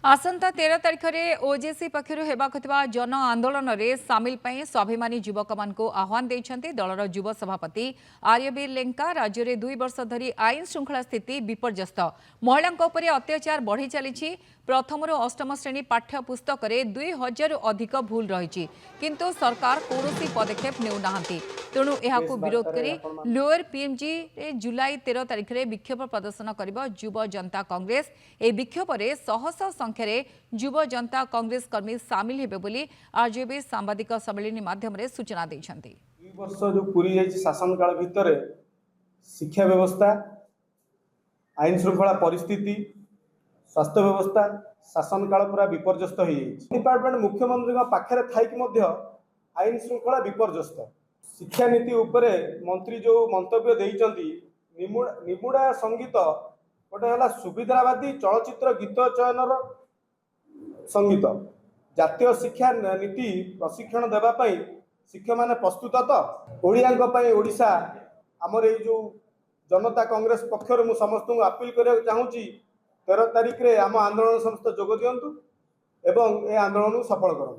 आसंता 13 तारिख में ओजेसी पक्षर होगा जन आंदोलन में सामिल पर स्वाभिमानी युवक मान आह्वान देते दलर युव सभापति आर्यवीर लेंका। राज्य में 2 वर्ष धरी आईन श्रृंखला स्थिति विपर्यस्त। महिला अत्याचार बढ़ी चली। प्रथम अष्टम श्रेणी पाठ्य पुस्तक में 2000 अधिक भूल रही किंतु सरकार कौन पदक्षेप नेउना। तेणु यह विरोध कर लोअर पीएमजी जुलाई 13 तारिख में विक्षोभ प्रदर्शन कर युव जनता कांग्रेस। ए विक्षोभ में शह शह संख्यार युव जनता कांग्रेस कर्मी सामिल हेबे बोली आरजेबी सांबादिक सम्मेलन माध्यम सूचना देछंती। 2 वर्ष जो पूरी जाइए शासन काल भितर शिक्षा व्यवस्था, आईन श्रृंखला परिस्थिति, स्वास्थ्य व्यवस्था शासन काल पूरा विपर्यस्त हो डिपार्टमेंट मुख्यमंत्री पाखे थी आईन श्रृंखला विपर्यस्त। शिक्षा नीति उपरे मंत्री जो मंतव्य देइचंती निमुड़ा संगीत गोटे है सुविधावादी चलचित्र गीत चयनर संगीत जातीय शिक्षा नीति प्रशिक्षण देवाई शिक्षक मैंने प्रस्तुत तो ओडिशा आमर ये जो जनता कांग्रेस पक्षर मु समस्त अपील करने चाहूँगी 13 तारिख रे आम आंदोलन समस्त जोग दिंतु एवं ए आंदोलन सफल करूँ।